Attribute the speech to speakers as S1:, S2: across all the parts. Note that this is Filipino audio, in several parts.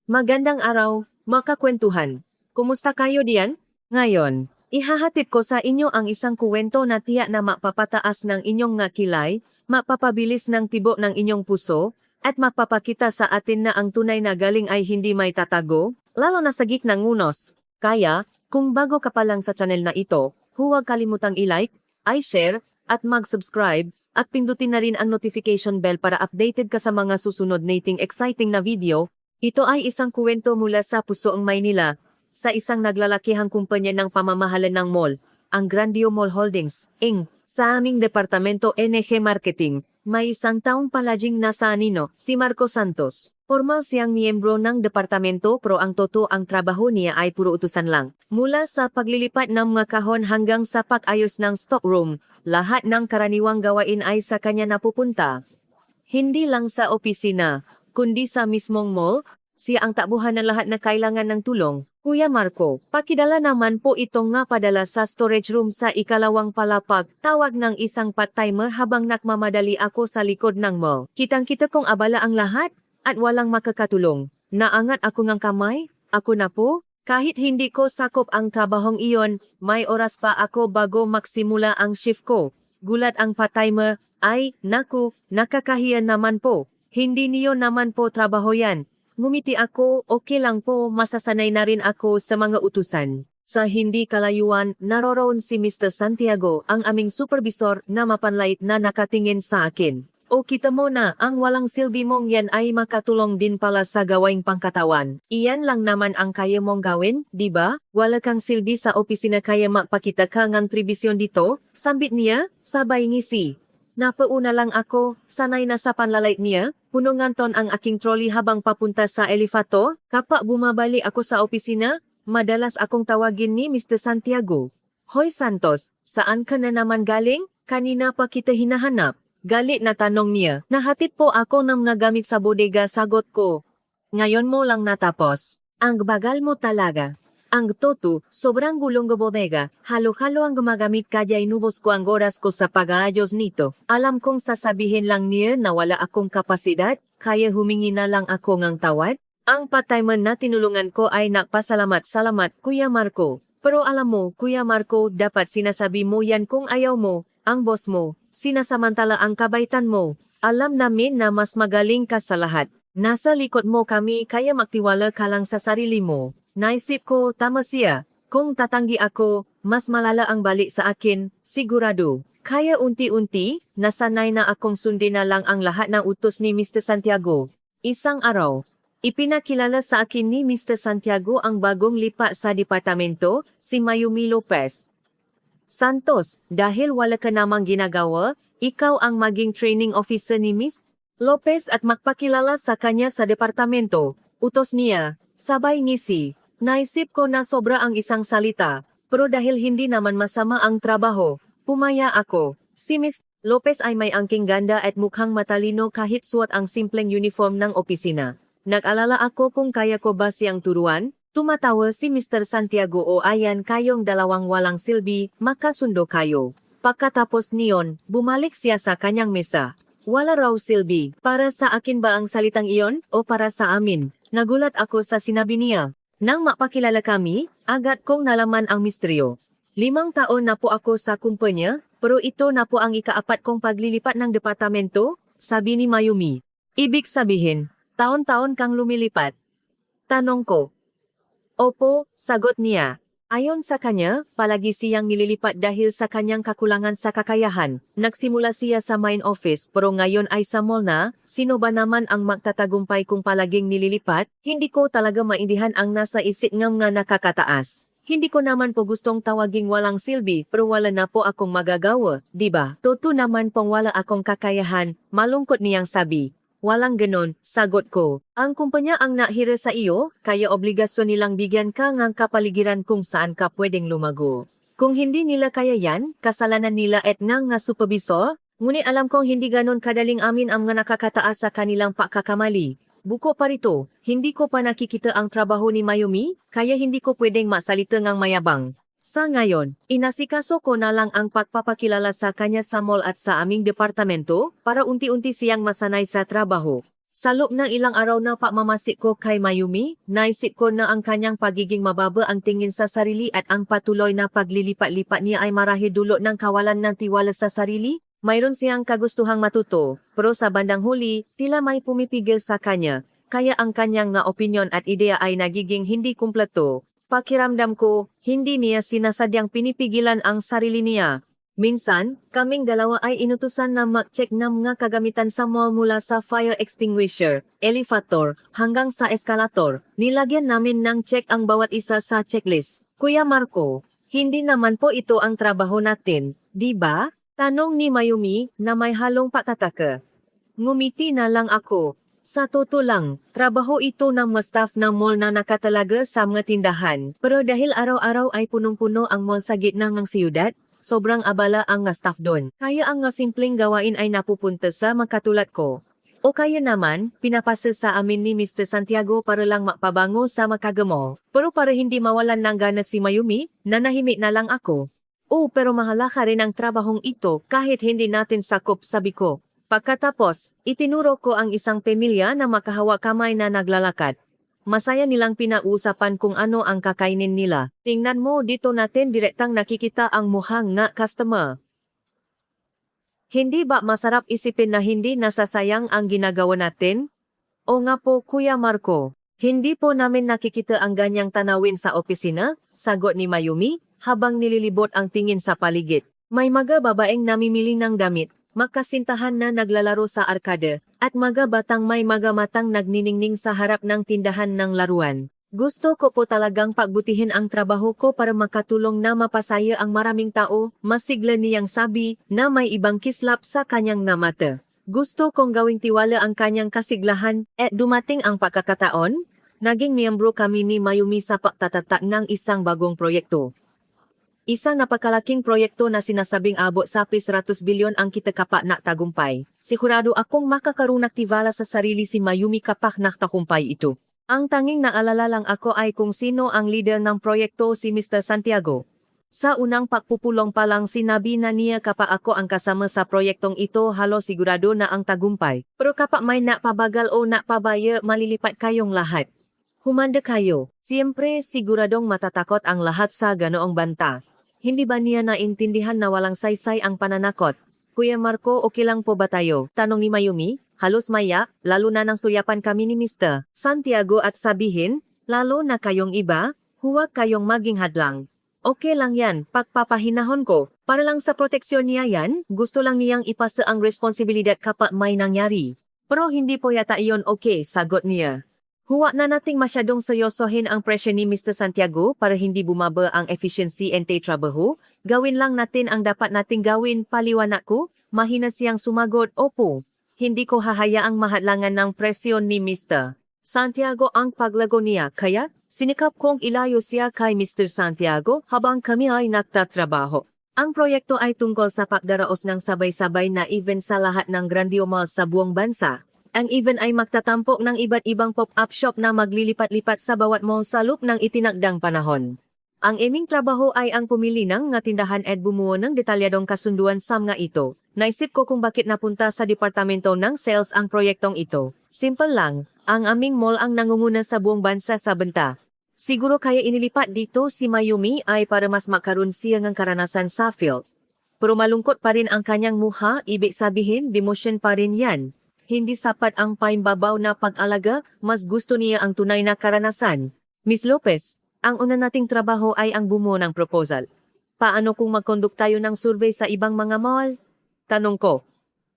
S1: Magandang araw, makakwentuhan. Kumusta kayo diyan? Ngayon, ihahatid ko sa inyo ang isang kuwento na tiyak na mapapataas ng inyong nga kilay, mapapabilis ng tibok ng inyong puso, at mapapakita sa atin na ang tunay na galing ay hindi may tatago, lalo na sa gitna ng unos. Kaya, kung bago ka pa lang sa channel na ito, huwag kalimutang i-like, i-share, at mag-subscribe, at pindutin na rin ang notification bell para updated ka sa mga susunod nating exciting na video. Ito ay isang kuwento mula sa Pusoong Maynila, sa isang naglalakihang kumpanya ng pamamahala ng mall, ang Grandio Mall Holdings, Inc. Sa aming departamento NG Marketing, may isang taong palaging nasa anino, si Marco Santos. Formal siyang miyembro ng departamento pero ang totoo ang trabaho niya ay puro utusan lang. Mula sa paglilipat ng mga kahon hanggang sa pag-ayos ng stockroom, lahat ng karaniwang gawain ay sa kanya napupunta. Hindi lang sa opisina, kundi sa mismong mall, siya ang takbuhan ng lahat na kailangan ng tulong. Kuya Marco, pakidala naman po itong nga padala sa storage room sa ikalawang palapag, tawag ng isang part-timer habang nakmamadali ako sa likod ng mall. Kitang-kita kong abala ang lahat, at walang makakatulong. Naangat ako ng kamay, ako na po, kahit hindi ko sakop ang trabahong iyon, may oras pa ako bago magsimula ang shift ko. Gulat ang part-timer, ay, naku, nakakahiya naman po. Hindi niyo naman po trabaho yan. Ngumiti ako, okay lang po, masasanay na rin ako sa mga utusan. Sa hindi kalayuan, naroroon si Mr. Santiago, ang aming supervisor na mapanlait na nakatingin sa akin. O kita mo na, ang walang silbi mong yan ay makatulong din pala sa gawaing pangkatawan. Iyan lang naman ang kaya mong gawin, di ba? Wala kang silbi sa opisina kaya mapakita ka ng tribisyon dito, sambit niya, sabay ngisi. Napauna lang ako, sanay na sa panlalait niya, pununganton ang aking trolley habang papunta sa elevator. Kapag bumabali ako sa opisina, madalas akong tawagin ni Mr. Santiago. Hoy Santos, saan ka na naman galing? Kanina pa kita hinahanap. Galit na tanong niya. Nahatid po ako ng nagamit sa bodega, sagot ko. Ngayon mo lang natapos. Ang bagal mo talaga. Ang toto, sobrang gulong bodega, halo-halo ang gumagamit kaya inubos ko ang oras ko sa pag-aayos nito. Alam kong sasabihin lang niya na wala akong kapasidad, kaya humingi na lang ako ng tawad. Ang part-timer na tinulungan ko ay nagpasalamat-salamat, Kuya Marco. Pero alam mo, Kuya Marco, dapat sinasabi mo yan kung ayaw mo, ang boss mo, sinasamantala ang kabaitan mo. Alam namin na mas magaling ka sa lahat. Nasa likod mo kami kaya magtiwala ka lang sa sarili mo. Naisip ko, tama siya. Kung tatanggi ako, mas malala ang balik sa akin, sigurado. Kaya unti-unti, nasanay na akong sundin na lang ang lahat ng utos ni Mr. Santiago. Isang araw, ipinakilala sa akin ni Mr. Santiago ang bagong lipa sa departamento, si Mayumi Lopez. Santos, dahil wala ka namang ginagawa, ikaw ang maging training officer ni Ms. Lopez at magpakilala sa kanya sa departamento. Utos niya, sabay ngisi. Naisip ko na sobra ang isang salita, pero dahil hindi naman masama ang trabaho, pumaya ako. Si Ms. Lopez ay may angking ganda at mukhang matalino kahit suot ang simpleng uniform ng opisina. Nag-alala ako kung kaya ko ba siyang turuan. Tumatawa si Mr. Santiago, o ayan kayong dalawang walang silbi, makasundo kayo. Pagkatapos niyon, bumalik siya sa kanyang mesa. Wala raw silbi. Para sa akin ba ang salitang iyon o para sa amin? Nagulat ako sa sinabi niya. Nang mapakilala kami, agad kong nalaman ang misteryo. 5 taon na po ako sa kumpanya, pero ito na po ang ika-4 kong paglilipat ng departamento, sabi ni Mayumi. Ibig sabihin, taon-taon kang lumilipat? Tanong ko. Opo, sagot niya. Ayon sa kanya, palagi siyang nililipat dahil sa kanyang kakulangan sa kakayahan. Nagsimula siya sa main office pero ngayon ay sa mall na. Sino ba naman ang magtatagumpay kung palaging nililipat? Hindi ko talaga maindihan ang nasa isip ng nga nakakataas. Hindi ko naman po gustong tawaging walang silbi pero wala na po akong magagawa, diba? Totoo naman pong wala akong kakayahan, malungkot niyang sabi. Walang ganon, sagot ko. Ang kumpanya ang nahira sa iyo, kaya obligasyon nilang bigyan ka ng kapaligiran kung saan ka pwedeng lumago. Kung hindi nila kaya yan, kasalanan nila at ng nga supervisor, ngunit alam kong hindi ganon kadaling amin ang nga nakakataas sa kanilang pagkakamali. Buko pa rito, hindi ko pa nakikita ang trabaho ni Mayumi, kaya hindi ko pwedeng masalita ngang mayabang. Sa ngayon, inasikaso ko na lang ang pagpapakilala sa kanya sa mall at sa aming departamento para unti-unti siyang masanay sa trabaho. Sa loob ng ilang araw na pagmamasik ko kay Mayumi, naisip ko na ang kanyang pagiging mababa ang tingin sa sarili at ang patuloy na paglilipat-lipat niya ay marahil dulot ng kawalan ng tiwala sa sarili. Mayroon siyang kagustuhang matuto, pero sa bandang huli, tila may pumipigil sa kanya, kaya ang kanyang nga opinyon at ideya ay nagiging hindi kumpleto. Pakiramdam ko, hindi niya sinasadyang pinipigilan ang sarili niya. Minsan, kaming dalawa ay inutusan na mag-check ng mga kagamitan sa mall mula sa fire extinguisher, elevator, hanggang sa eskalator. Nilagyan namin ng check ang bawat isa sa checklist. Kuya Marco, hindi naman po ito ang trabaho natin, di ba? Tanong ni Mayumi na may halong patataka. Ngumiti na lang ako. Sa totoo lang, trabaho ito ng mga staff ng mall na nakatalaga sa mga tindahan. Pero dahil araw-araw ay punong-puno ang mall sa gitna ng siyudad, sobrang abala ang nga staff doon. Kaya ang nga simpleng gawain ay napupunta sa makatulad ko. O kaya naman, pinapasa sa amin ni Mr. Santiago para lang mapabango sa makagamo. Pero para hindi mawalan ng gana si Mayumi, nanahimik na lang ako. Pero mahalaga rin ang trabahong ito kahit hindi natin sakop, sabi ko. Pagkatapos, itinuro ko ang isang pamilya na makahawak kamay na naglalakad. Masaya nilang pinausapan kung ano ang kakainin nila. Tingnan mo dito natin direktang nakikita ang mukhang nga customer. Hindi ba masarap isipin na hindi nasasayang ang ginagawa natin? O nga po Kuya Marco, hindi po namin nakikita ang ganyang tanawin sa opisina, sagot ni Mayumi, habang nililibot ang tingin sa paligid. May mga babaeng namimili ng damit, magkasintahan na naglalaro sa arkade, at mga batang may mga matang nagniningning sa harap ng tindahan ng laruan. Gusto ko po talagang pagbutihin ang trabaho ko para makatulong na mapasaya ang maraming tao, masigla niyang sabi na may ibang kislap sa kanyang mata. Gusto kong gawing tiwala ang kanyang kasiglahan at dumating ang pagkakataon. Naging miyembro kami ni Mayumi sa pagtatatak ng isang bagong proyekto. Isang napakalaking proyekto na sinasabing abot sa 100 bilyon ang kitakapa na tagumpay. Sigurado akong makakaroon ng tiwala sa sarili si Mayumi kapag natakumpay ito. Ang tanging naalala lang ako ay kung sino ang leader ng proyekto, si Mr. Santiago. Sa unang pagpupulong pa lang sinabi na niya kapag ako ang kasama sa proyektong ito, halos sigurado na ang tagumpay. Pero kapag may napabagal o napabaya, malilipat kayong lahat. Humanda kayo. Siyempre siguradong matatakot ang lahat sa ganoong banta. Hindi ba niya naintindihan na walang saysay ang pananakot? Kuya Marco, okay lang po ba tayo? Tanong ni Mayumi, halos maya, lalo na nang suyapan kami ni Mr. Santiago at sabihin, lalo na kayong iba, huwag kayong maging hadlang. Okay lang yan, pagpapahinahon ko. Para lang sa proteksyon niya yan, gusto lang niyang ipasa ang responsibilidad kapag may nangyari. Pero hindi po yata iyon okay, sagot niya. Huwag na nating masyadong seryosohin ang presyo ni Mr. Santiago para hindi bumaba ang efficiency and trabaho. Gawin lang natin ang dapat nating gawin, paliwanag ko. Mahina siyang sumagot, opo. Hindi ko hahayaang mahadlangan ng presyon ni Mr. Santiago ang paglago niya, kaya sinikap kong ilayo siya kay Mr. Santiago habang kami ay nagtatrabaho. Ang proyekto ay tungkol sa pagdaraos ng sabay-sabay na event sa lahat ng Grandio Mall sa buong bansa. Ang event ay magtatampok ng iba't ibang pop-up shop na maglilipat-lipat sa bawat mall sa loob ng itinakdang panahon. Ang aming trabaho ay ang pumili ng nga tindahan at bumuo ng detalyadong kasunduan sa mga ito. Naisip ko kung bakit napunta sa departamento ng sales ang proyektong ito. Simple lang, ang aming mall ang nangunguna sa buong bansa sa benta. Siguro kaya inilipat dito si Mayumi ay para mas makaroon siya ng karanasan sa field. Pero malungkot pa rin ang kanyang mukha, ibig sabihin demotion pa rin yan. Hindi sapat ang paimbabaw na pag-alaga, mas gusto niya ang tunay na karanasan. Miss Lopez, ang una nating trabaho ay ang bumuo ng proposal. Paano kung mag-conduct tayo ng survey sa ibang mga mall? Tanong ko.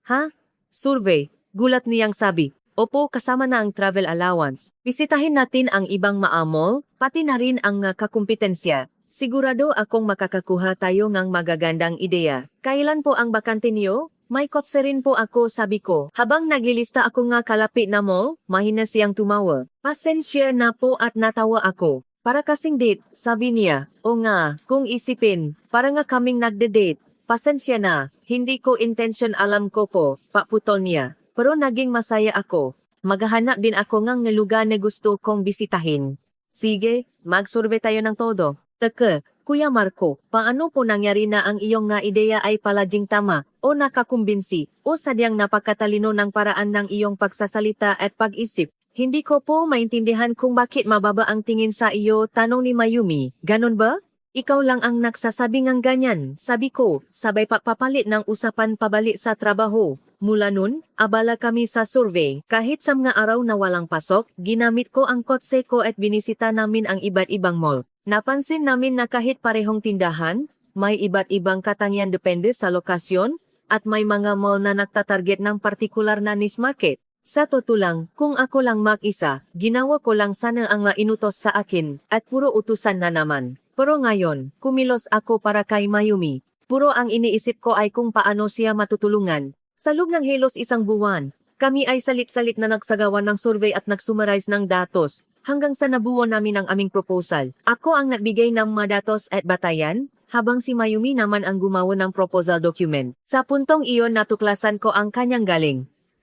S1: Ha? Survey? Gulat niyang sabi. Opo, kasama na ang travel allowance. Bisitahin natin ang ibang mall, pati na rin ang kakumpetensya. Sigurado akong makakakuha tayo ng magagandang ideya. Kailan po ang bakante niyo? May kotse rin po ako, sabi ko. Habang naglilista ako nga kalapit na mall, mahina siyang tumawa. Pasensya na po at natawa ako. Para kasing date, sabi niya. O nga, kung isipin, para nga kaming nagde-date. Pasensya na, hindi ko intention, alam ko po, paputol niya. Pero naging masaya ako. Maghahanap din ako ng lugar na gusto kong bisitahin. Sige, mag-survey tayo ng todo. Teka, Kuya Marco, paano po nangyari na ang iyong nga ideya ay palaging tama, o nakakumbinsi, o sadyang napakatalino ng paraan ng iyong pagsasalita at pag-isip? Hindi ko po maintindihan kung bakit mababa ang tingin sa iyo, tanong ni Mayumi. Ganon ba? Ikaw lang ang nagsasabi ng ganyan, sabi ko, sabay papalit ng usapan pabalik sa trabaho. Mula nun, abala kami sa survey. Kahit sa mga araw na walang pasok, ginamit ko ang kotse ko at binisita namin ang iba't ibang mall. Napansin namin na kahit parehong tindahan, may iba't ibang katangian depende sa lokasyon, at may mga mall na nagtatarget ng partikular na niche market. Sa totoo lang, kung ako lang mag-isa, ginawa ko lang sana ang mainutos sa akin, at puro utusan na naman. Pero ngayon, kumilos ako para kay Mayumi. Puro ang iniisip ko ay kung paano siya matutulungan. Sa loob ng halos isang buwan, kami ay salit-salit na nagsagawa ng survey at nagsummarize ng datos, hanggang sa nabuo namin ang aming proposal. Ako ang nagbigay ng mga datos at batayan, habang si Mayumi naman ang gumawa ng proposal document. Sa puntong iyon natuklasan ko ang kanyang galing.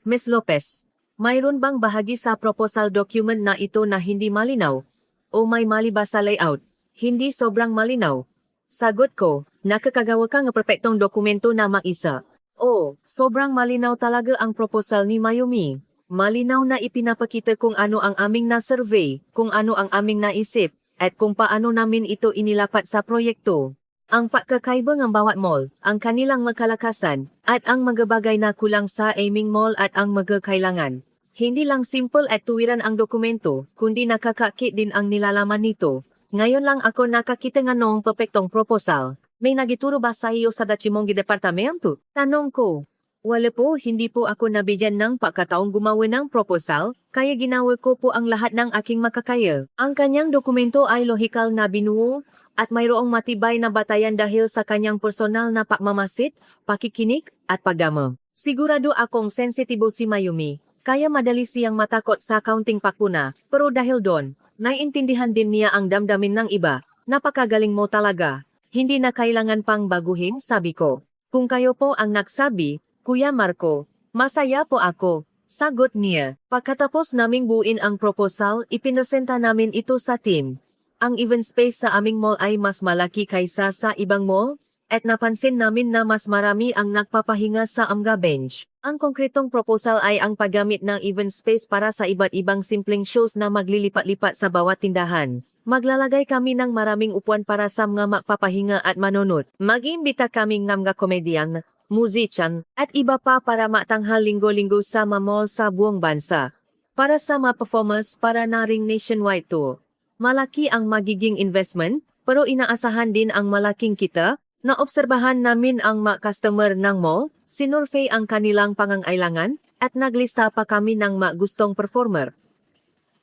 S1: Ms. Lopez, mayroon bang bahagi sa proposal document na ito na hindi malinaw? O may mali ba sa layout? Hindi sobrang malinaw. Sagot ko, nakakagawa ka ng perpektong dokumento na mag-isa. Oh, sobrang malinaw talaga ang proposal ni Mayumi. Malinaw na ipinapakita kung ano ang aming na-survey, kung ano ang aming naisip, at kung paano namin ito inilapat sa proyekto. Ang pagkakaiba ng bawat mall, ang kanilang magkalakasan, at ang mga bagay na kulang sa aming mall at ang mga kailangan. Hindi lang simple at tuwiran ang dokumento, kundi nakakakit din ang nilalaman nito. Ngayon lang ako nakakita nga noong perpektong proposal. May nagituro ba sa iyo sa Dachimong departamento? Tanong ko. Wala po, hindi po ako nabigyan ng pagkataong gumawa ng proposal, kaya ginawa ko po ang lahat ng aking makakaya. Ang kanyang dokumento ay lohikal na binuo, at mayroong matibay na batayan dahil sa kanyang personal na pagmamasid, pakikinig, at pagdama. Sigurado akong sensitibo si Mayumi, kaya madali siyang matakot sa kaunting pakuna, pero dahil doon, naiintindihan din niya ang damdamin ng iba. Napakagaling mo talaga. Hindi na kailangan pang baguhin, sabi ko. Kung kayo po ang nagsabi, Kuya Marco, masaya po ako, sagot niya. Pagkatapos naming buuin ang proposal, ipinresenta namin ito sa team. Ang event space sa aming mall ay mas malaki kaysa sa ibang mall, at napansin namin na mas marami ang nagpapahinga sa AMGA bench. Ang konkretong proposal ay ang paggamit ng event space para sa iba't ibang simpleng shows na maglilipat-lipat sa bawat tindahan. Maglalagay kami ng maraming upuan para sa mga magpapahinga at manonood. Mag-imbita kaming ng mga komedyan, musician, at iba pa para matanghal linggo-linggo sa mga mall sa buong bansa. Para sa mga performance para na ring nationwide tour. Malaki ang magiging investment, pero inaasahan din ang malaking kita. Naobserbahan namin ang mga customer ng mall, sinurvey ang kanilang pangangailangan, at naglista pa kami ng mga gustong performer.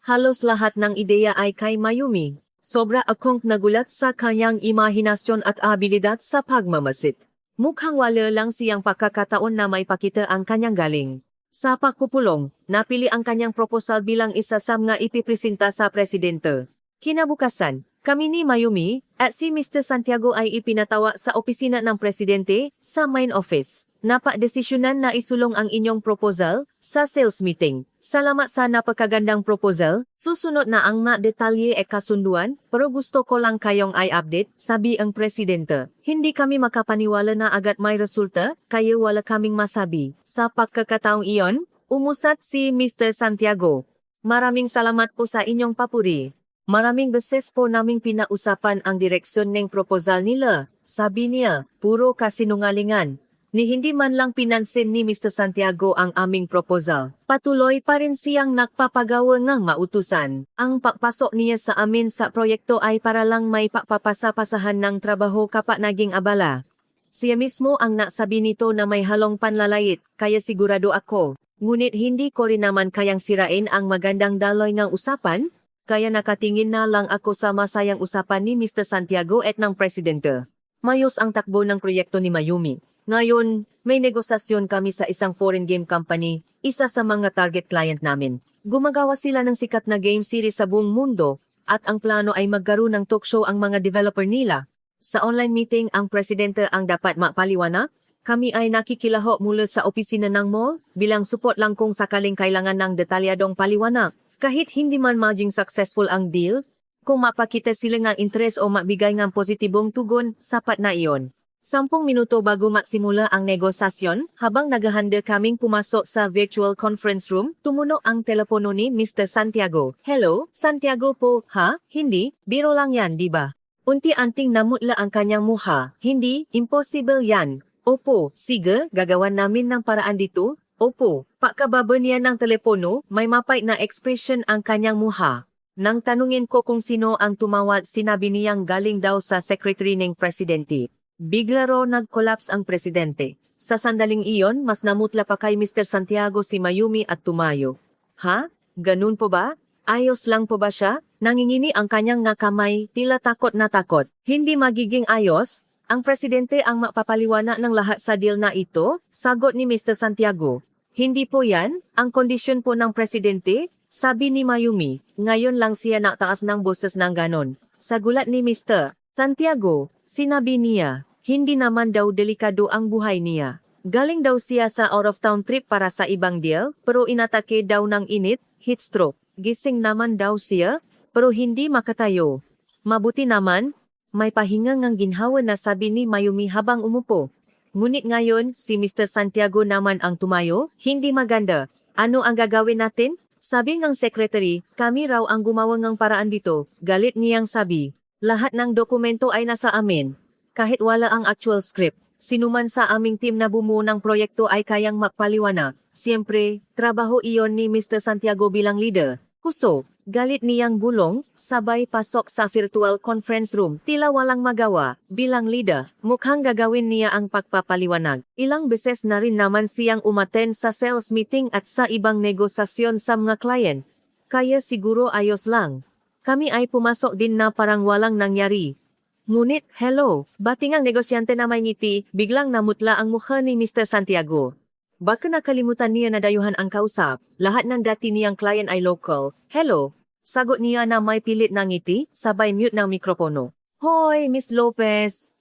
S1: Halos lahat ng ideya ay kay Mayumi. Sobra akong nagulat sa kanyang imahinasyon at abilidad sa pagmamasid. Mukhang wala lang siyang pagkakataon na may pakita ang kanyang galing. Sa pagpupulong, napili ang kanyang proposal bilang isa sa mga ipipresenta sa presidente. Kinabukasan, kami ni Mayumi at si Mr. Santiago ay ipinatawa sa opisina ng presidente sa main office. Napadesisyonan na isulong ang inyong proposal sa sales meeting. Salamat sa napakagandang proposal. Susunod na ang mga detalye at kasunduan, pero gusto ko lang kayong i-update, sabi ang presidente. Hindi kami makapaniwala na agad may resulta, kaya wala kaming masabi. Sa pagkakataong iyon, umusat si Mr. Santiago. Maraming salamat po sa inyong papuri. Maraming beses po naming pinausapan ang direksyon ng proposal nila. Sabi niya, puro kasinungalingan. Ni hindi man lang pinansin ni Mr. Santiago ang aming proposal. Patuloy pa rin siyang nagpapagawa ng mautusan. Ang pagpasok niya sa amin sa proyekto ay para lang may pagpapasapasahan ng trabaho kapag naging abala. Siya mismo ang nasabi nito na may halong panlalait, kaya sigurado ako. Ngunit hindi ko rin naman kayang sirain ang magandang daloy ng usapan, kaya nakatingin na lang ako sa masayang usapan ni Mr. Santiago at ng presidente. Mayos ang takbo ng proyekto ni Mayumi. Ngayon, may negosasyon kami sa isang foreign game company, isa sa mga target client namin. Gumagawa sila ng sikat na game series sa buong mundo, at ang plano ay magkaroon ng talk show ang mga developer nila. Sa online meeting ang presidente ang dapat mapaliwanag. Kami ay nakikilaho mula sa opisina ng mall, bilang support lang kung sakaling kailangan ng detalyadong paliwanag. Kahit hindi man maging successful ang deal, Kung mapakita sila ng interes o mabigay ng positibong tugon, sapat na iyon. 10 minuto bago magsimula ang negosasyon, habang naghahanda kaming pumasok sa virtual conference room, tumunog ang telepono ni Mr. Santiago. Hello, Santiago po, ha? Hindi, biro lang yan, di ba? Unti-anting namutla ang kanyang muha. Hindi, impossible yan. Opo, sige, gagawan namin ng paraan dito. Opo, pagkababa niya ng telepono, may mapait na expression ang kanyang muha. Nang tanungin ko kung sino ang tumawag, sinabi niyang galing daw sa secretary ng presidente. Bigla ro nag-collapse ang presidente. Sa sandaling iyon, mas namutla pa kay Mr. Santiago si Mayumi at tumayo. Ha? Ganun po ba? Ayos lang po ba siya? Nangingini ang kanyang nga kamay, tila takot na takot. Hindi magiging ayos? Ang presidente ang mapapaliwanag ng lahat sa deal na ito? Sagot ni Mr. Santiago. Hindi po yan, ang kondisyon po ng presidente, sabi ni Mayumi. Ngayon lang siya naktaas ng boses ng ganon. Sa gulat ni Mr. Santiago, sinabi niya, hindi naman daw delikado ang buhay niya. Galing daw siya sa out-of-town trip para sa ibang deal, pero inatake daw ng init, heat stroke. Gising naman daw siya, pero hindi makatayo. Mabuti naman, may pahinga ngang ginhawa na sabi ni Mayumi habang umupo. Ngunit ngayon, si Mr. Santiago naman ang tumayo, hindi maganda. Ano ang gagawin natin? Sabi ng secretary, kami raw ang gumawa ng paraan dito. Galit niyang sabi. Lahat ng dokumento ay nasa amin. Kahit wala ang actual script, sinuman sa aming team na bumuo ng proyekto ay kayang magpaliwanag. Siyempre, trabaho iyon ni Mr. Santiago bilang leader. Kuso, galit niyang bulong, sabay pasok sa virtual conference room. Tila walang magawa, bilang leader, mukhang gagawin niya ang pagpapaliwanag. Ilang beses na rin naman siyang umaten sa sales meeting at sa ibang negosasyon sa mga client. Kaya siguro ayos lang. Kami ay pumasok din na parang walang nangyari. Ngunit, hello, bating ang negosyante na may ngiti, biglang namutla ang mukha ni Mr. Santiago. Baka nakalimutan niya na dayuhan ang kausap, lahat ng dati niyang client ay local. Hello, sagot niya na may pilit na ngiti, sabay mute ng mikropono. Hoy, Miss Lopez!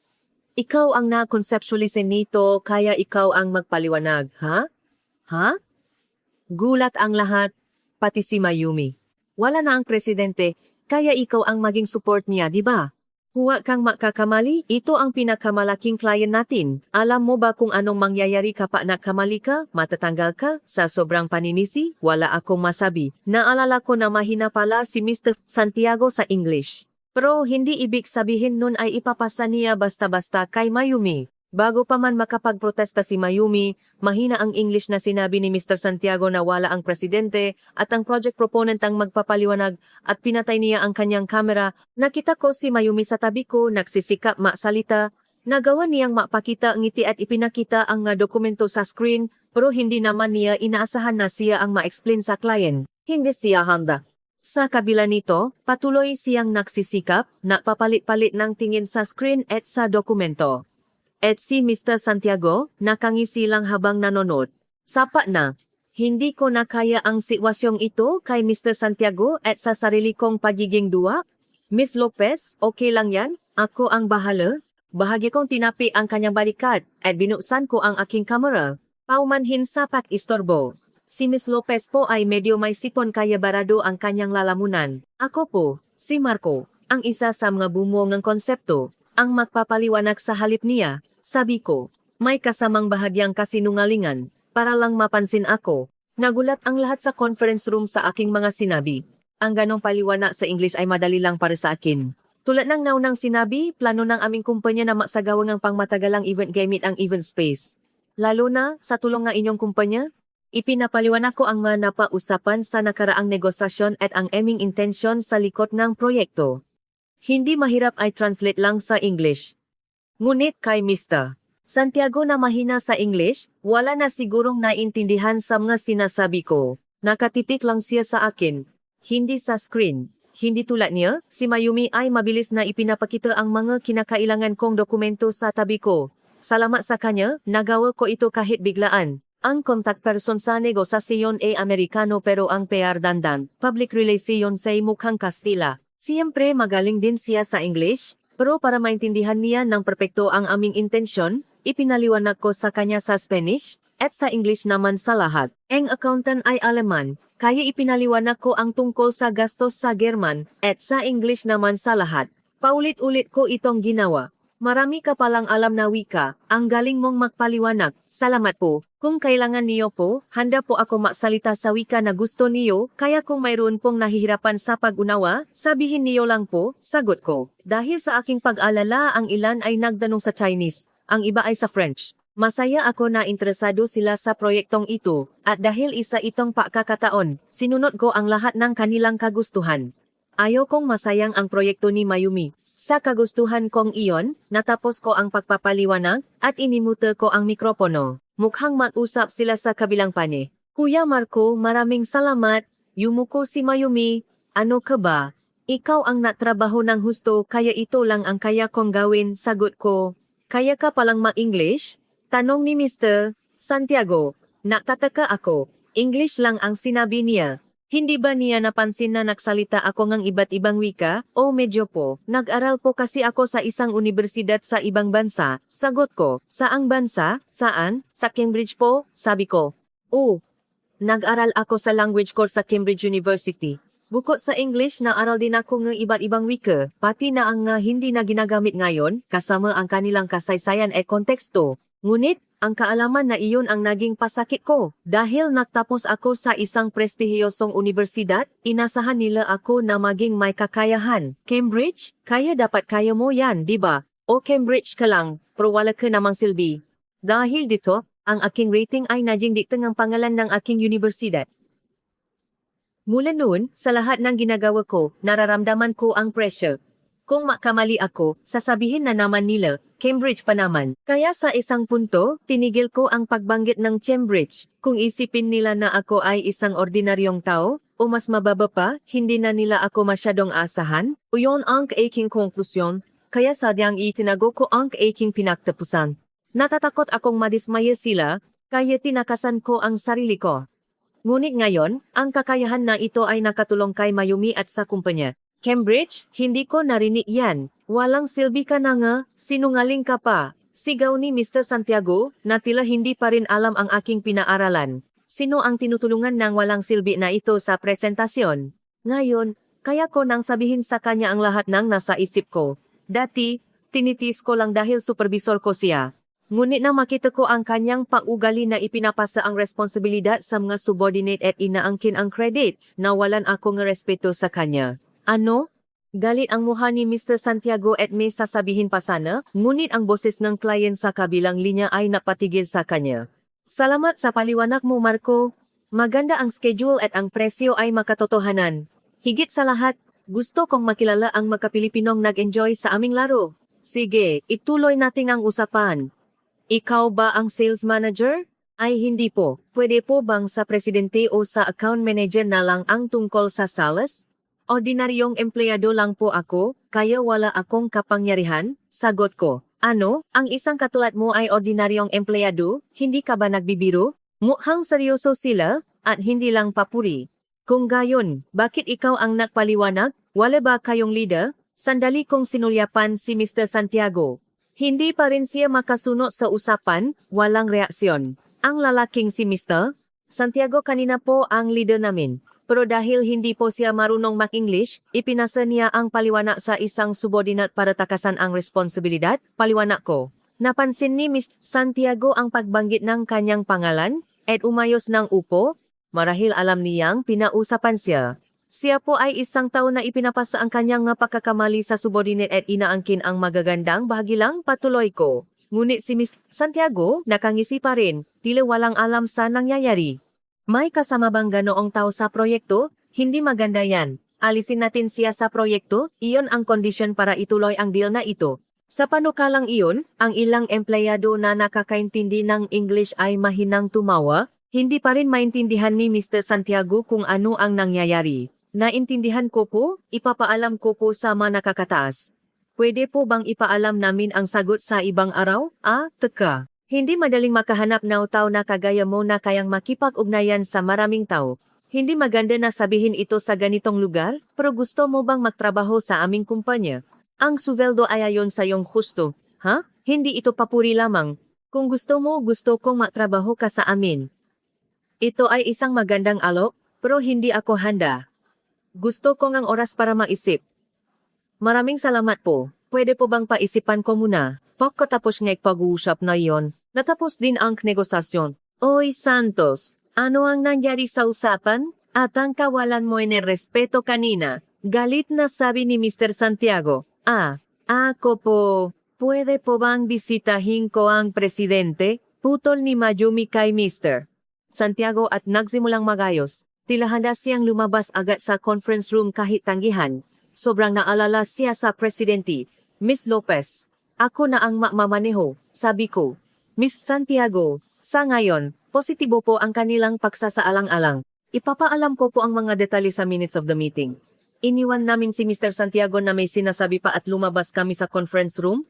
S1: Ikaw ang na-conceptualize nito, kaya ikaw ang magpaliwanag, ha? Ha? Gulat ang lahat, pati si Mayumi. Wala na ang presidente, kaya ikaw ang maging support niya, di ba? Huwag kang makakamali, ito ang pinakamalaking client natin. Alam mo ba kung anong mangyayari kapag nakamali ka, matatanggal ka? Sa sobrang paninisi, wala akong masabi. Naalala ko na mahina pala si Mr. Santiago sa English. Pero hindi ibig sabihin nun ay ipapasa niya basta-basta kay Mayumi. Bago pa man makapagprotesta si Mayumi, mahina ang English na sinabi ni Mr. Santiago na wala ang presidente at ang project proponent ang magpapaliwanag at pinatay niya ang kanyang kamera. Nakita ko si Mayumi sa tabi ko, nagsisikap maksalita. Nagawa niyang mapakita ang ngiti at ipinakita ang nga dokumento sa screen, pero hindi naman niya inaasahan na siya ang ma-explain sa client. Hindi siya handa. Sa kabila nito, patuloy siyang nagsisikap, napapalit-palit ng tingin sa screen at sa dokumento. At si Mr. Santiago, nakangisi lang habang nanonood. Sapat na. Hindi ko na kaya ang sitwasyong ito kay Mr. Santiago at sa sarili kong pagiging duwa. Miss Lopez, okay lang yan? Ako ang bahala. Bahagi kong tinapi ang kanyang balikat at binuksan ko ang aking kamera. Paumanhin sa pag-istorbo. Si Miss Lopez po ay medyo may sipon kaya barado ang kanyang lalamunan. Ako po, si Marco, ang isa sa mga bumuo ng konsepto, ang magpapaliwanag sa halip niya. Sabi ko, may kasamang bahagyang kasinungalingan, para lang mapansin ako. Nagulat ang lahat sa conference room sa aking mga sinabi. Ang ganong paliwanag sa English ay madali lang para sa akin. Tulad ng naunang sinabi, plano ng aming kumpanya na magsagawa ng pangmatagalang event gamit ang event space. Lalo na, sa tulong ng inyong kumpanya, ipinapaliwanag ko ang mga napausapan sa nakaraang negosasyon at ang aming intensyon sa likod ng proyekto. Hindi mahirap ay translate lang sa English. Ngunit kay Mr. Santiago na mahina sa English, wala na sigurong naintindihan sa mga sinasabi ko. Nakatitik lang siya sa akin, hindi sa screen. Hindi tulad niya, si Mayumi ay mabilis na ipinapakita ang mga kinakailangan kong dokumento sa tabi ko. Salamat sa kanya, nagawa ko ito kahit biglaan. Ang contact person sa negosasyon ay Amerikano pero ang PR dandan, public relations ay mukhang Kastila. Siyempre magaling din siya sa English. Pero para maintindihan niya ng perpekto ang aming intensyon, ipinaliwanag ko sa kanya sa Spanish, at sa English naman sa lahat. Ang accountant ay Aleman, kaya ipinaliwanag ko ang tungkol sa gastos sa German at sa English naman sa lahat. Paulit-ulit ko itong ginawa. Marami ka palang alam na wika, ang galing mong magpaliwanag. Salamat po. Kung kailangan niyo po, handa po ako magsalita sa wika na gusto niyo, kaya kung mayroon pong nahihirapan sa pag-unawa, sabihin niyo lang po, sagot ko. Dahil sa aking pag-alala, ang ilan ay nagtanong sa Chinese, ang iba ay sa French. Masaya ako na interesado sila sa proyektong ito, at dahil isa itong pagkakataon, sinunod ko ang lahat ng kanilang kagustuhan. Ayaw kong masayang ang proyekto ni Mayumi. Sa kagustuhan kong iyon, natapos ko ang pagpapaliwanag at inimute ko ang mikropono. Mukhang mag-usap sila sa kabilang pane. Kuya Marco, maraming salamat. Yumuko si Mayumi. Ano ka ba? Ikaw ang natrabaho ng husto kaya ito lang ang kaya kong gawin, sagot ko. Kaya ka palang mag-English? Tanong ni Mr. Santiago. Nagtataka ako. English lang ang sinabi niya. Hindi ba niya napansin na nagsalita ako ng iba't ibang wika? O medyo po, nag-aral po kasi ako sa isang universidad sa ibang bansa. Sagot ko, saang bansa? Saan? Sa Cambridge po? Sabi ko. Nag-aral ako sa language course sa Cambridge University. Bukod sa English, naaral din ako ng iba't ibang wika, pati na ang hindi na ginagamit ngayon, kasama ang kanilang kasaysayan at konteksto. Ngunit, ang kaalaman na iyon ang naging pasakit ko. Dahil nagtapos ako sa isang prestihiyosong universidad, inasahan nila ako na maging may kakayahan. Cambridge? Kaya dapat kaya mo yan, di ba? O Cambridge ka lang, pero wala ka namang silbi. Dahil dito, ang aking rating ay naging diktang ang pangalan ng aking universidad. Mula noon, sa lahat ng ginagawa ko, nararamdaman ko ang pressure. Kung makamali ako, sasabihin na naman nila, Cambridge pa naman. Kaya sa isang punto, tinigil ko ang pagbanggit ng Cambridge. Kung isipin nila na ako ay isang ordinaryong tao, o mas mababa pa, hindi na nila ako masyadong asahan, o yon ang aking konklusyon, kaya sadyang itinago ko ang aking pinagtapusan. Natatakot akong madismaya sila, kaya tinakasan ko ang sarili ko. Ngunit ngayon, ang kakayahan na ito ay nakatulong kay Mayumi at sa kumpanya. Cambridge, hindi ko narinig yan. Walang silbi ka na nga, sinungaling ka pa. Sigaw ni Mr. Santiago, na tila hindi pa rin alam ang aking pinaaralan. Sino ang tinutulungan ng walang silbi na ito sa presentasyon? Ngayon, kaya ko nang sabihin sa kanya ang lahat ng nasa isip ko. Dati, tinitis ko lang dahil supervisor ko siya. Ngunit na makita ko ang kanyang pag-ugali na ipinapasa ang responsibilidad sa mga subordinate at inaangkin ang credit, nawalan ako ng respeto sa kanya. Ano? Galit ang mukha ni Mr. Santiago at may sasabihin pa sana, ngunit ang boses ng client sa kabilang linya ay napatigil sa kanya. Salamat sa paliwanag mo, Marco. Maganda ang schedule at ang presyo ay makatotohanan. Higit sa lahat, gusto kong makilala ang mga Pilipinong nag-enjoy sa aming laro. Sige, ituloy natin ang usapan. Ikaw ba ang sales manager? Ay hindi po. Pwede po bang sa presidente o sa account manager na lang ang tungkol sa sales? Ordinaryong empleyado lang po ako, kaya wala akong kapangyarihan, sagot ko. Ano, ang isang katulad mo ay ordinaryong empleyado, hindi ka ba nagbibiro? Mukhang seryoso sila, at hindi lang papuri. Kung gayon, bakit ikaw ang nagpaliwanag? Wala ba kayong leader? Sandali kong sinulyapan si Mr. Santiago. Hindi pa rin siya makasunod sa usapan, walang reaksyon. Ang lalaking si Mr. Santiago kanina po ang leader namin. Pero dahil hindi po siya marunong mag-English, ipinasa niya ang paliwanag sa isang subordinate para takasan ang responsibilidad, paliwanag ko. Napansin ni Ms. Santiago ang pagbanggit ng kanyang pangalan, at umayos ng upo, marahil alam niyang pinausapan siya. Siya po ay isang tao na ipinapasa ang kanyang pagkakamali sa subordinate at inaangkin ang magagandang bahagi lang, patuloy ko. Ngunit si Ms. Santiago, nakangisi pa rin, tila walang alam sa nangyayari. May kasama bang ganoong tao sa proyekto? Hindi maganda yan. Alisin natin siya sa proyekto, iyon ang kondisyon para ituloy ang deal na ito. Sa panukalang iyon, ang ilang empleyado na nakakaintindi ng English ay mahinang tumawa, hindi pa rin maintindihan ni Mr. Santiago kung ano ang nangyayari. Naintindihan ko po, ipapaalam ko po sa mga nakakataas. Pwede po bang ipaalam namin ang sagot sa ibang araw? Teka. Hindi madaling makahanap ng tao na kagaya mo na kayang makipag-ugnayan sa maraming tao. Hindi maganda na sabihin ito sa ganitong lugar, pero gusto mo bang magtrabaho sa aming kumpanya? Ang suweldo ay ayon sa iyong husto. Hindi ito papuri lamang. Kung gusto kong matrabaho ka sa amin. Ito ay isang magandang alok, pero hindi ako handa. Gusto ko ng oras para maisip. Maraming salamat po. Pwede po bang paisipan ko muna? Pagkatapos ng pag-uusap na iyon, natapos din ang negosasyon. Oy Santos, ano ang nangyari sa usapan? At ang kawalan mo ng respeto kanina. Galit na sabi ni Mr. Santiago. Ako po. Pwede po bang bisitahin ko ang presidente? Putol ni Mayumi kay Mr. Santiago at nagsimulang magayos. Tila handa siyang lumabas agad sa conference room kahit tanggihan. Sobrang naalala siya sa presidente. Miss Lopez, ako na ang mamaneho, sabi ko. Miss Santiago, sa ngayon, positibo po ang kanilang pagsasaalang-alang. Ipapaalam ko po ang mga detalye sa minutes of the meeting. Iniwan namin si Mr. Santiago na may sinasabi pa at lumabas kami sa conference room.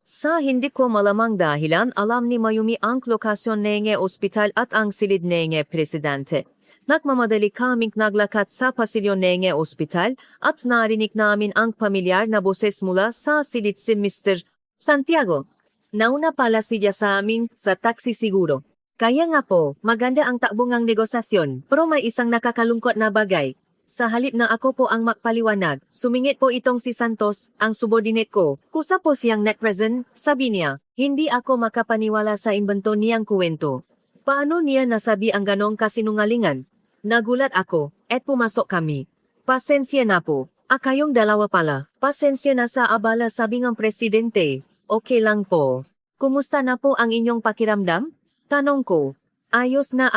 S1: Sa hindi ko malamang dahilan, alam ni Mayumi ang lokasyon ng ospital at ang silid ng presidente. Nagmamadali kaming naglakad sa pasilyo ng ospital at narinig namin ang pamilyar na boses mula sa silid si Mr. Santiago. Nauna pala siya sa amin sa taxi siguro. Kaya nga po, maganda ang takbong negosasyon, pero may isang nakakalungkot na bagay. Sa halip na ako po ang magpaliwanag, sumingit po itong si Santos, ang subordinate ko. Kusa po siyang net present, sabi niya. Hindi ako makapaniwala sa imbento niyang kuwento. Paano niya nasabi ang ganong kasinungalingan? Nagulat ako, at pumasok kami. Pasensya na po. Kayong dalawa pala. Pasensya na sa abala sabi ng presidente. Okay lang po. Kumusta na po ang inyong pakiramdam? Tanong ko. Ayos na.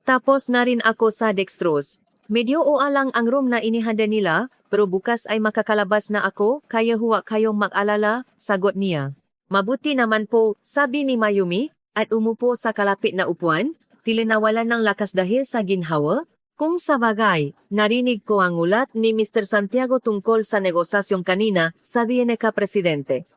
S1: Tapos na rin ako sa dextrose. Medyo lang ang room na inihanda nila, pero bukas ay makakalabas na ako, kaya huwag kayong mag-alala, sagot niya. Mabuti naman po, sabi ni Mayumi, at umupo sa kalapit na upuan, tila nawalan ng lakas dahil sa ginhawa. Kung sa bagay, narinig ko ang ulat ni Mr. Santiago tungkol sa negosasyong kanina, sabi ni ka-presidente.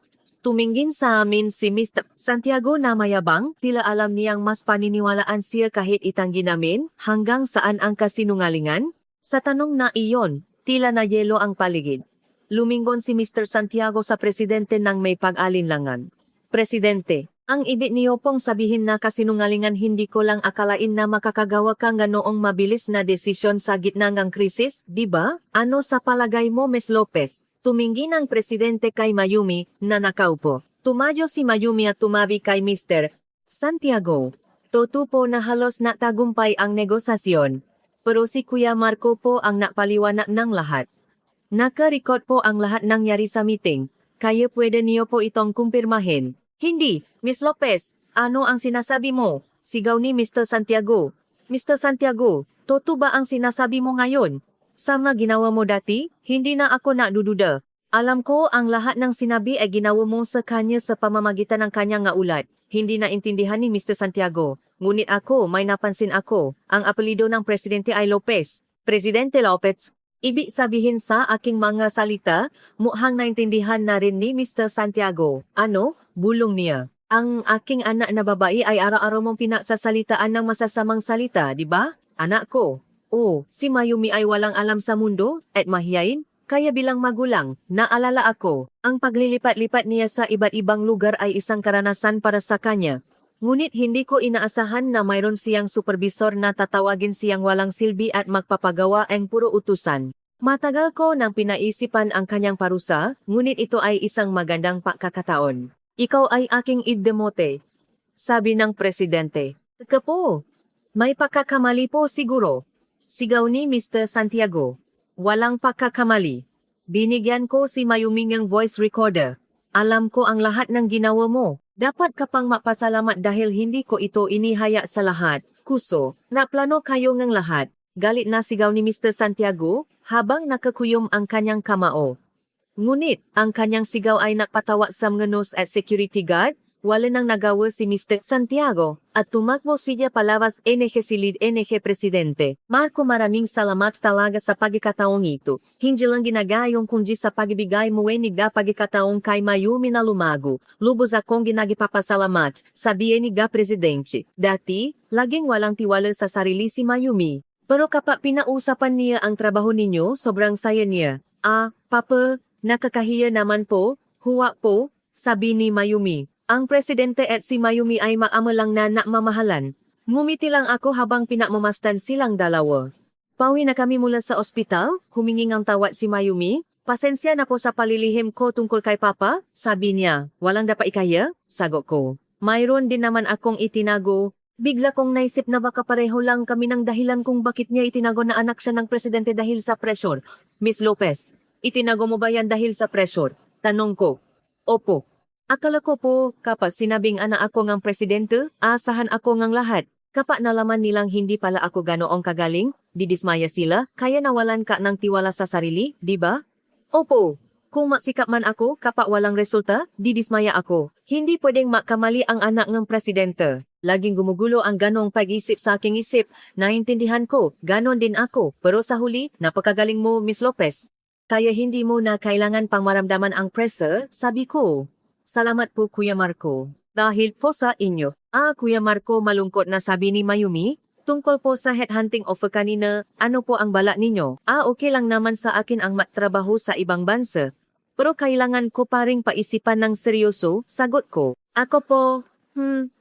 S1: Tumingin sa amin si Mr. Santiago na mayabang, tila alam niyang mas paniniwalaan siya kahit itanggi namin, hanggang saan ang kasinungalingan? Sa tanong na iyon, tila na yelo ang paligid. Lumingon si Mr. Santiago sa presidente nang may pag-alinlangan. Presidente, ang ibig niyo pong sabihin na kasinungalingan hindi ko lang akalain na makakagawa ka nga noong mabilis na desisyon sa gitna ng krisis, di ba? Ano sa palagay mo, Ms. Lopez? Tumingin ang presidente kay Mayumi na nakaupo. Tumadyo si Mayumi at tumabi kay Mr. Santiago. Totoo po na halos natagumpay ang negosasyon. Pero si Kuya Marco po ang napaliwanag ng lahat. Naka-record po ang lahat nangyari sa meeting. Kaya pwede niyo po itong kumpirmahin. Hindi, Miss Lopez, ano ang sinasabi mo? Sigaw ni Mr. Santiago. Mr. Santiago, totoo ba ang sinasabi mo ngayon? Sa mga ginawa mo dati, hindi na ako nadududa. Alam ko ang lahat ng sinabi ay ginawa mo sa kanya sa pamamagitan ng kanyang nga ulat. Hindi na intindihan ni Mr. Santiago. Ngunit ako, may napansin ako. Ang apelido ng presidente ay Lopez. Presidente Lopez. Ibig sabihin sa aking mga salita, mukhang naintindihan na rin ni Mr. Santiago. Ano? Bulong niya. Ang aking anak na babae ay araw-araw mong pinasasalitaan ng masasamang salita, di ba? Anak ko. Si Mayumi ay walang alam sa mundo at mahiyain, kaya bilang magulang, naalala ako, ang paglilipat-lipat niya sa iba't ibang lugar ay isang karanasan para sa kanya. Ngunit hindi ko inaasahan na mayroon siyang supervisor na tatawagin siyang walang silbi at magpapagawa ang puro utusan. Matagal ko nang pinaisipan ang kanyang parusa, ngunit ito ay isang magandang pagkakataon. Ikaw ay aking idemote, sabi ng presidente. Teka po, may pagkakamali po siguro. Sigaw ni Mr. Santiago. Walang pagkakamali. Binigyan ko si Mayumi ng voice recorder. Alam ko ang lahat ng ginawa mo. Dapat ka pang mapasalamat dahil hindi ko ito inihaya sa lahat. Kuso, naplano kayo ng lahat. Galit na sigaw ni Mr. Santiago habang nakakuyom ang kanyang kamao. Ngunit, ang kanyang sigaw ay napatawa sa mga nose at security guard. Wala nang nagawa si Mr. Santiago at tumakbo siya palabas silid presidente. Marco, maraming salamat talaga sa pagkakataong ito. Hindi lang ginagayong kundi sa pagbibigay mo na pagkakataong kay Mayumi na lumago. Lubos akong ginagipapasalamat, sabi ni presidente. Dati, laging walang tiwala sa sarili si Mayumi. Pero kapag pinausapan niya ang trabaho ninyo, sobrang saya niya. Papa, nakakahiya naman po, huwa po, sabi ni Mayumi. Ang presidente at si Mayumi ay maamalang na nakmamahalan. Ngumiti lang ako habang pinakmamasdan silang dalawa. Pauwi na kami mula sa ospital, humingi ng tawad si Mayumi. Pasensya na po sa palilihim ko tungkol kay Papa, sabi niya. Walang dapat ikaya, sagot ko. Mayroon din naman akong itinago. Bigla kong naisip na baka pareho lang kami ng dahilan kung bakit niya itinago na anak siya ng presidente dahil sa pressure. Miss Lopez, itinago mo ba yan dahil sa pressure? Tanong ko. Opo. Akala ko po, kapag sinabing anak ako ng presidente, asahan ako ng lahat. Kapag nalaman nilang hindi pala ako ganoong kagaling, didismaya sila, kaya nawalan ka ng tiwala sa sarili, di ba? Opo. Kung maksikap man ako, kapag walang resulta, didismaya ako. Hindi pwedeng makamali ang anak ng presidente. Laging gumugulo ang ganong pag-isip sa aking isip. Naintindihan ko, ganon din ako. Pero sa huli, napakagaling mo, Miss Lopez. Kaya hindi mo na kailangan pang maramdaman ang pressure, sabi ko. Salamat po, Kuya Marco. Dahil po sa inyo. Kuya Marco, malungkot na sabi ni Mayumi. Tungkol po sa headhunting offer kanina, ano po ang balak ninyo? Okay lang naman sa akin ang magtrabaho sa ibang bansa. Pero kailangan ko pa ring paisipan ng seryoso, sagot ko. Ako po,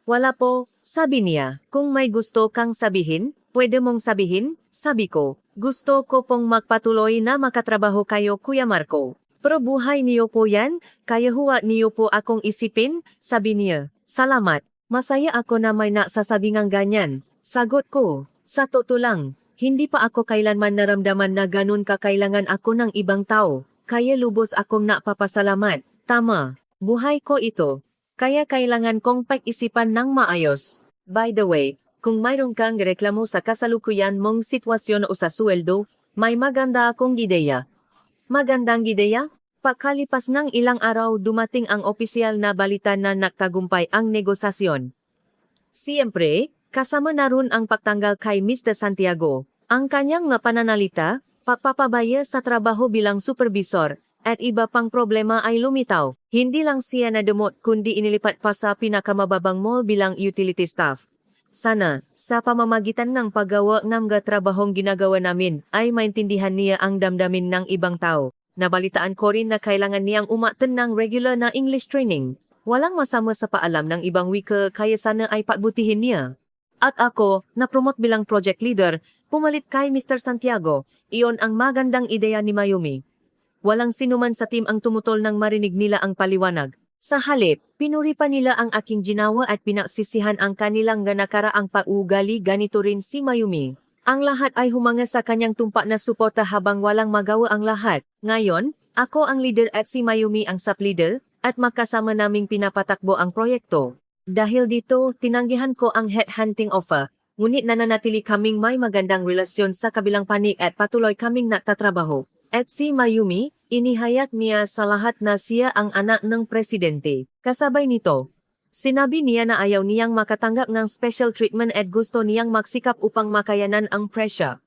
S1: wala po, sabi niya. Kung may gusto kang sabihin, pwede mong sabihin, sabi ko. Gusto ko pong magpatuloy na makatrabaho kayo, Kuya Marco. Pero buhay niyo po yan, kaya huwag niyo po akong isipin, sabi niya. Salamat, masaya ako na may nasasabi ng ganyan. Sagot ko, sa totoo lang, hindi pa ako kailanman naramdaman na ganun kakailangan ako ng ibang tao. Kaya lubos akong napapasalamat. Tama, buhay ko ito. Kaya kailangan kong pag-isipan ng maayos. By the way, kung mayroon kang reklamo sa kasalukuyan mong sitwasyon o sa sweldo, may maganda akong ideya. Magandang ideya? Pagkalipas ng ilang araw dumating ang opisyal na balita na nagtagumpay ang negosasyon. Siyempre, kasama na ron ang pagtanggal kay Mr. Santiago. Ang kanyang pananalita, pagpapabaya sa trabaho bilang supervisor, at iba pang problema ay lumitaw. Hindi lang siya nadumot kundi inilipat pa sa pinakamababang mall bilang utility staff. Sana, sa pamamagitan ng paggawa ng trabahong ginagawa namin, ay maintindihan niya ang damdamin ng ibang tao. Nabalitaan ko rin na kailangan niyang umattend ng regular na English training. Walang masama sa paalam ng ibang wika kaya sana ay pagbutihin niya. At ako, na-promote bilang project leader, pumalit kay Mr. Santiago. Iyon ang magandang ideya ni Mayumi. Walang sinuman sa team ang tumutol nang marinig nila ang paliwanag. Sa halip, pinuri pa nila ang aking ginawa at pinagsisihan ang kanilang nakaraang paugali. Ganito rin si Mayumi. Ang lahat ay humanga sa kanyang tumpak na suporta habang walang magawa ang lahat. Ngayon, ako ang leader at si Mayumi ang sub-leader, at magkasama naming pinapatakbo ang proyekto. Dahil dito, tinanggihan ko ang headhunting offer, ngunit nananatili kaming may magandang relasyon sa kabilang panig at patuloy kaming nagtatrabaho. At si Mayumi, inihayag niya sa lahat na siya ang anak ng presidente. Kasabay nito, sinabi niya na ayaw niyang makatanggap ng special treatment at gusto niyang magsikap upang makayanan ang pressure.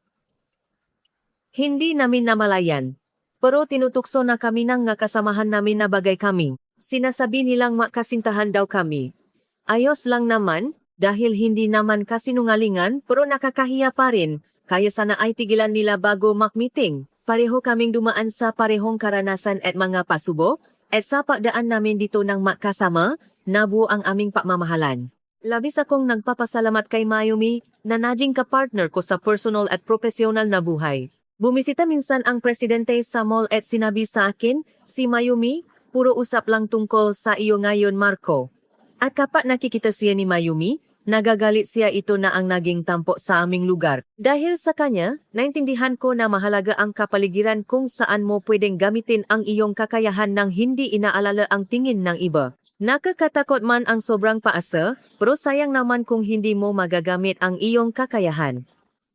S1: Hindi namin namalayan. Pero tinutukso na kami ng kasamahan namin na bagay kami. Sinasabi nilang makasintahan daw kami. Ayos lang naman, dahil hindi naman kasinungalingan pero nakakahiya pa rin, kaya sana ay tigilan nila bago mag-meeting. Pareho kaming dumaan sa parehong karanasan at mga pasubok, at sa pagdaan namin dito ng magkasama, nabuo ang aming pagmamahalan. Labis akong nagpapasalamat kay Mayumi na naging kapartner ko sa personal at profesional na buhay. Bumisita minsan ang presidente sa mall at sinabi sa akin, si Mayumi, puro usap lang tungkol sa iyo ngayon, Marco. At kapag nakikita siya ni Mayumi, nagagalit siya ito na ang naging tampo sa aming lugar. Dahil sa kanya, naintindihan ko na mahalaga ang kapaligiran kung saan mo pwedeng gamitin ang iyong kakayahan nang hindi inaalala ang tingin ng iba. Nakakatakot man ang sobrang paasa, pero sayang naman kung hindi mo magagamit ang iyong kakayahan.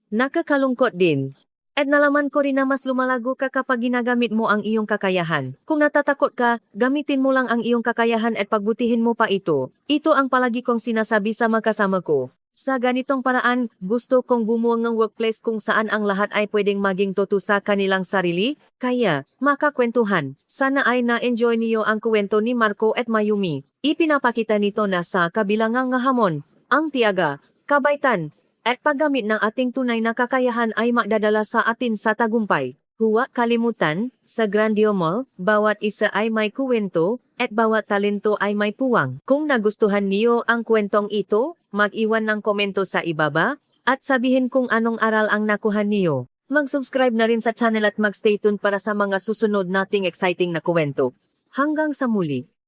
S1: Nakakalungkot din. At nalaman ko rin na mas lumalago ka kapag ginagamit mo ang iyong kakayahan. Kung natatakot ka, gamitin mo lang ang iyong kakayahan at pagbutihin mo pa ito. Ito ang palagi kong sinasabi sa makasama ko. Sa ganitong paraan, gusto kong bumuo ng workplace kung saan ang lahat ay pwedeng maging totoo sa kanilang sarili. Kaya, makakwentuhan. Sana ay na-enjoy niyo ang kwento ni Marco at Mayumi. Ipinapakita nito na sa kabilangang hamon, ang tiyaga, kabaitan, at paggamit ng ating tunay na kakayahan ay magdadala sa atin sa tagumpay. Huwag kalimutan, sa Grandio Mall, bawat isa ay may kuwento, at bawat talento ay may puwang. Kung nagustuhan niyo ang kwentong ito, mag-iwan ng komento sa ibaba, at sabihin kung anong aral ang nakuha niyo. Mag-subscribe na rin sa channel at mag-stay tuned para sa mga susunod nating exciting na kwento. Hanggang sa muli.